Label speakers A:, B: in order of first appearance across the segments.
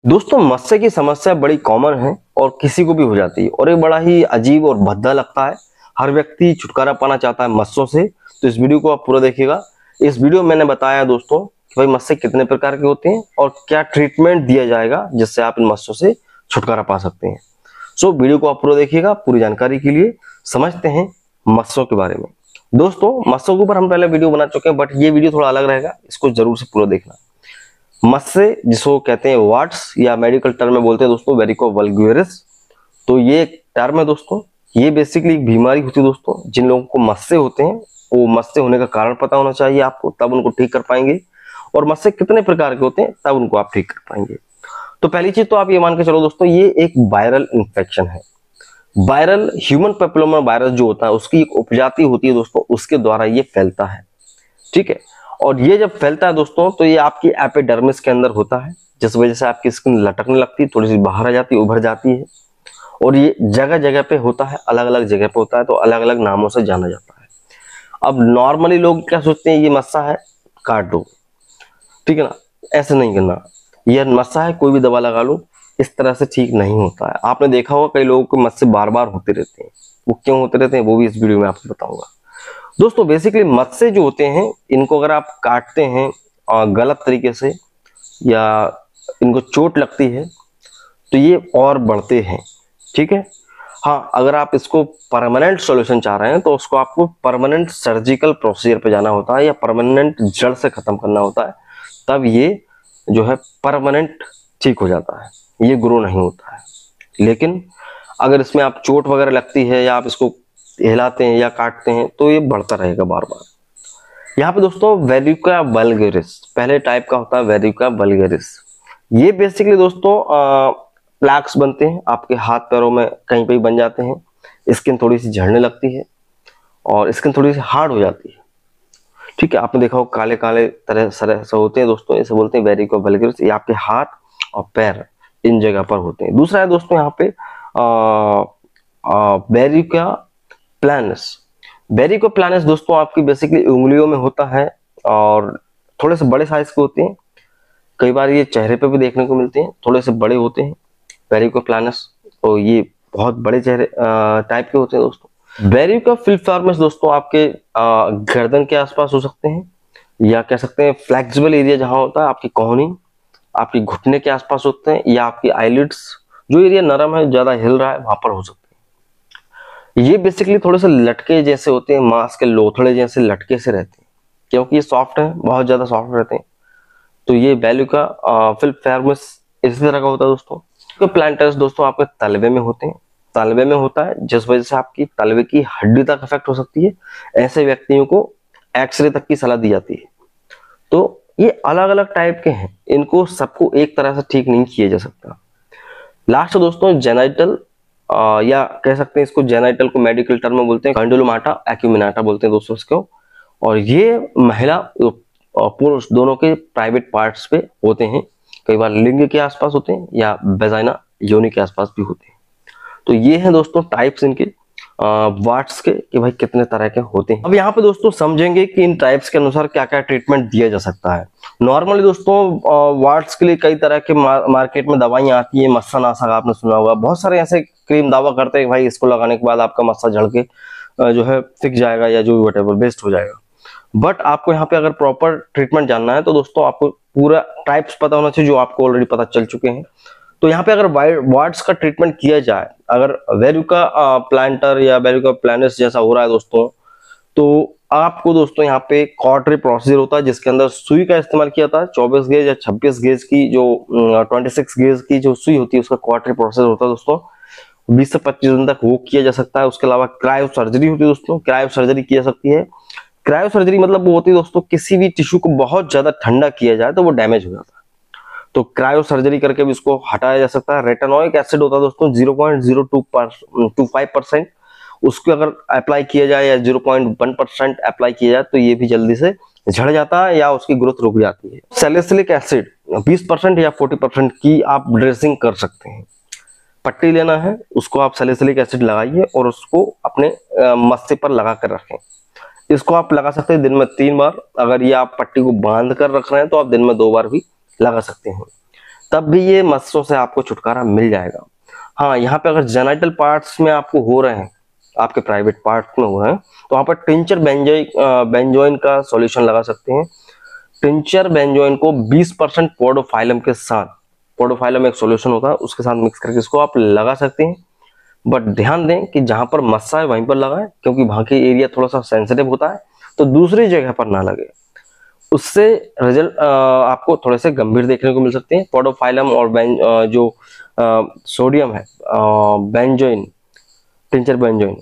A: दोस्तों मत्स्य की समस्या बड़ी कॉमन है और किसी को भी हो जाती है और ये बड़ा ही अजीब और भद्दा लगता है। हर व्यक्ति छुटकारा पाना चाहता है मत्स्यों से। तो इस वीडियो को आप पूरा देखिएगा। इस वीडियो में मैंने बताया दोस्तों कि भाई मत्स्य कितने प्रकार के होते हैं और क्या ट्रीटमेंट दिया जाएगा जिससे आप इन मत्स्यों से छुटकारा पा सकते हैं। सो वीडियो को आप पूरा देखिएगा। पूरी जानकारी के लिए समझते हैं मत्स्यों के बारे में। दोस्तों मत्स्यों के ऊपर हम पहले वीडियो बना चुके हैं, बट ये वीडियो थोड़ा अलग रहेगा, इसको जरूर से पूरा देखना। मत्स्य जिसको कहते हैं वाट्स या मेडिकल टर्म में बोलते हैं दोस्तों वेरिको वल्गेरिस। तो ये एक टर्म है दोस्तों। ये बेसिकली एक बीमारी होती है दोस्तों। जिन लोगों को मत्स्य होते हैं वो मत्स्य होने का कारण पता होना चाहिए आपको, तब उनको ठीक कर पाएंगे। और मत्स्य कितने प्रकार के होते हैं तब उनको आप ठीक कर पाएंगे। तो पहली चीज तो आप ये मान के चलो दोस्तों, ये एक वायरल इंफेक्शन है। वायरल ह्यूमन पेपिलोमा वायरस जो होता है उसकी एक उपजाति होती है दोस्तों, उसके द्वारा ये फैलता है। ठीक है। और ये जब फैलता है दोस्तों तो ये आपकी एपिडर्मिस के अंदर होता है, जिस वजह से आपकी स्किन लटकने लगती है, थोड़ी सी बाहर आ जाती है, उभर जाती है। और ये जगह जगह पे होता है, अलग अलग जगह पे होता है, तो अलग अलग नामों से जाना जाता है। अब नॉर्मली लोग क्या सोचते हैं, ये मस्सा है काट दो, ठीक है ना। ऐसे नहीं करना, यह मस्सा है कोई भी दवा लगा लो, इस तरह से ठीक नहीं होता है। आपने देखा होगा कई लोगों को मस्से बार बार होते रहते हैं। वो क्यों होते रहते हैं वो भी इस वीडियो में आपको बताऊंगा। दोस्तों बेसिकली मत्स्य जो होते हैं इनको अगर आप काटते हैं गलत तरीके से या इनको चोट लगती है तो ये और बढ़ते हैं। ठीक है। हाँ, अगर आप इसको परमानेंट सॉल्यूशन चाह रहे हैं तो उसको आपको परमानेंट सर्जिकल प्रोसीजर पे जाना होता है या परमानेंट जड़ से खत्म करना होता है, तब ये जो है परमानेंट ठीक हो जाता है, ये ग्रो नहीं होता है। लेकिन अगर इसमें आप चोट वगैरह लगती है या आप इसको हिलाते हैं या काटते हैं तो ये बढ़ता रहेगा बार बार। यहाँ पे दोस्तों वेरिका वल्गेरिस पहले टाइप का होता है, वेरिका वल्गेरिस। ये बेसिकली दोस्तों प्लैक्स बनते हैं आपके हाथ पैरों में, कहीं पे भी बन जाते हैं। स्किन थोड़ी सी झड़ने लगती है और स्किन थोड़ी सी हार्ड हो जाती है। ठीक है। आपने देखा हो काले काले तरह से होते हैं दोस्तों, इसे बोलते हैं वेरिका वल्गेरिस। ये आपके हाथ और पैर इन जगह पर होते हैं। दूसरा है दोस्तों यहाँ पे वेरिका प्लानस। वेरिको प्लानस दोस्तों आपकी बेसिकली उंगलियों में होता है और थोड़े से बड़े साइज के होते हैं। कई बार ये चेहरे पे भी देखने को मिलते हैं, थोड़े से बड़े होते हैं वेरिको प्लानस। तो ये बहुत बड़े चेहरे टाइप के होते हैं दोस्तों। वेरिको फिलिफॉर्मिस दोस्तों आपके गर्दन के आसपास हो सकते हैं, या कह सकते हैं फ्लेक्सिबल एरिया जहां होता है आपकी कोहनी, आपकी घुटने के आसपास होते हैं, या आपकी आईलिड्स जो एरिया नरम है, ज्यादा हिल रहा है, वहां पर हो सकते हैं। ये बेसिकली थोड़े से लटके जैसे होते हैं, मांस के लोथड़े जैसे लटके से रहते हैं, क्योंकि ये सॉफ्ट है, बहुत ज्यादा सॉफ्ट रहते हैं। तो ये वेरिका फिलिफॉर्मिस इसी तरह का होता है दोस्तों। तो प्लांटर्स दोस्तों आपके तलवे में होते हैं, तलवे में होता है, जिस वजह से आपकी तलवे की हड्डी तक इफेक्ट हो सकती है। ऐसे व्यक्तियों को एक्सरे तक की सलाह दी जाती है। तो ये अलग अलग टाइप के हैं, इनको सबको एक तरह से ठीक नहीं किया जा सकता। लास्ट दोस्तों जेनाइटल या कह सकते हैं इसको जेनाइटल को मेडिकल टर्म में बोलते हैं कंडोलोमाटा एक्यूमिनाटा बोलते हैं दोस्तों इसको। और ये महिला और पुरुष दोनों के प्राइवेट पार्ट्स पे होते हैं। कई बार लिंग के आसपास होते हैं या वेजाइना योनि के आसपास भी होते हैं। तो ये हैं दोस्तों टाइप्स इनके वाट्स के कि भाई कितने तरह के होते हैं। अब यहाँ पे दोस्तों समझेंगे कि इन टाइप्स के अनुसार क्या क्या ट्रीटमेंट दिया जा सकता है। नॉर्मली दोस्तों वाट्स के लिए कई तरह के मार्केट में दवाइयां आती है। मस्सा नाशक आपने सुना होगा, बहुत सारे ऐसे क्रीम दावा करते हैं भाई इसको लगाने के बाद आपका मस्सा झड़ के जो है फिक जाएगा या जो भी वटेवर बेस्ट हो जाएगा। बट आपको यहाँ पे अगर प्रॉपर ट्रीटमेंट जानना है तो दोस्तों आपको पूरा टाइप्स पता होना चाहिए, जो आपको ऑलरेडी पता चल चुके हैं। तो यहाँ पे अगर वाट्स का ट्रीटमेंट किया जाए, अगर वेरिका प्लांटर या वेरिका प्लानस जैसा हो रहा है दोस्तों, तो आपको दोस्तों यहाँ पे कॉटरी प्रोसीजर होता है जिसके अंदर सुई का इस्तेमाल किया जाता है। 24 गेज या 26 गेज की जो 26 गेज की जो सुई होती है उसका कॉटरी प्रोसीजर होता है दोस्तों। 20 से 25 दिन तक वो किया जा सकता है। उसके अलावा क्रायो सर्जरी होती है दोस्तों, क्रायो सर्जरी की जा सकती है। क्रायो सर्जरी मतलब वो होती है दोस्तों किसी भी टिश्यू को बहुत ज्यादा ठंडा किया जाए तो वो डैमेज हो जाता है, तो क्रायो सर्जरी करके भी उसको हटाया जा सकता है। रेटानोइक एसिड होता है दोस्तों 0.0225%, उसको अगर अप्लाई किया जाए या 0.1% अप्लाई किया जाए तो ये भी जल्दी से झड़ जाता है या उसकी ग्रोथ रुक जाती है। सैलिसिलिक एसिड 20% या 40% की आप ड्रेसिंग कर सकते हैं। पट्टी लेना है, उसको आप सैलिसिलिक एसिड लगाइए और उसको अपने मस्से पर लगा कर रखें। इसको आप लगा सकते हैं दिन में 3 बार। अगर ये आप पट्टी को बांध कर रख रहे हैं तो आप दिन में 2 बार भी लगा सकते हैं। तब भी ये मस्सों से आपको छुटकारा मिल जाएगा। हाँ, यहाँ पे अगर जेनिटल पार्ट्स में आपको हो रहे हैं, आपके प्राइवेट पार्ट में हो रहे हैं, तो वहाँ पर टिंचर बेंजोइन का सॉल्यूशन लगा सकते हैं। टिंचर बेंजोइन को 20% पोडोफाइलम के साथ, पोडोफाइलम एक सॉल्यूशन होता है, उसके साथ मिक्स करके इसको आप लगा सकते हैं। बट ध्यान दें कि जहां पर मस्सा है वहीं पर लगाएं, क्योंकि वहां की एरिया थोड़ा सा सेंसिटिव होता है, तो दूसरी जगह पर ना लगे। उससे रिजल्ट आपको थोड़े से गंभीर देखने को मिल सकते हैं। पोडोफाइलम और जो सोडियम है, बेंजोइन, टिंचर बेंजोइन,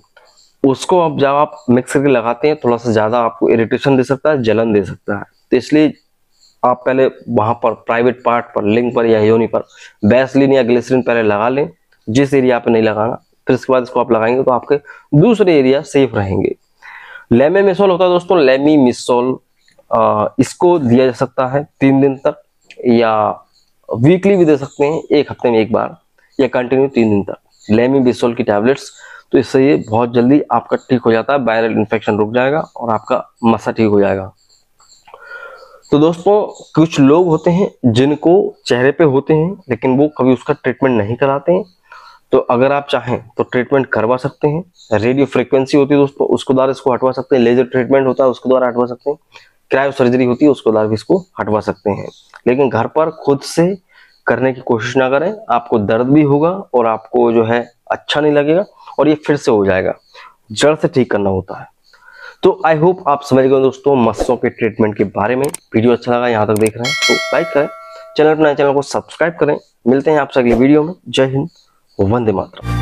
A: उसको अब जब आप मिक्स करके लगाते हैं, थोड़ा सा ज्यादा आपको इरिटेशन दे सकता है, जलन दे सकता है। तो इसलिए आप पहले वहां पर प्राइवेट पार्ट पर, लिंग पर या योनि पर वैसलीन या ग्लिसरीन पहले लगा लें, जिस एरिया पे नहीं लगाना, फिर इसके बाद इसको आप लगाएंगे तो आपके दूसरे एरिया सेफ रहेंगे। लेमीमिसोल होता है दोस्तों, लेमीमिसोल, इसको दिया जा सकता है 3 दिन तक, या वीकली भी दे सकते हैं, 1 हफ्ते में 1 बार, या कंटिन्यू 3 दिन तक लेमीमिसोल की टैबलेट्स। तो इससे ये बहुत जल्दी आपका ठीक हो जाता है, वायरल इन्फेक्शन रुक जाएगा और आपका मस्सा ठीक हो जाएगा। तो दोस्तों, कुछ लोग होते हैं जिनको चेहरे पे होते हैं लेकिन वो कभी उसका ट्रीटमेंट नहीं कराते हैं, तो अगर आप चाहें तो ट्रीटमेंट करवा सकते हैं। रेडियो फ्रीक्वेंसी होती है दोस्तों, उसके द्वारा इसको हटवा सकते हैं। लेजर ट्रीटमेंट होता है, उसके द्वारा हटवा सकते हैं। क्रायो सर्जरी होती है, उसके द्वारा भी इसको हटवा सकते हैं। लेकिन घर पर खुद से करने की कोशिश ना करें, आपको दर्द भी होगा और आपको जो है अच्छा नहीं लगेगा, और ये फिर से हो जाएगा। जड़ से ठीक करना होता है। तो आई होप आप समझ गए दोस्तों मस्सों के ट्रीटमेंट के बारे में। वीडियो अच्छा लगा, यहाँ तक देख रहे हैं तो लाइक करें, चैनल को सब्सक्राइब करें। मिलते हैं आपसे अगली वीडियो में। जय हिंद, वंदे मातरम।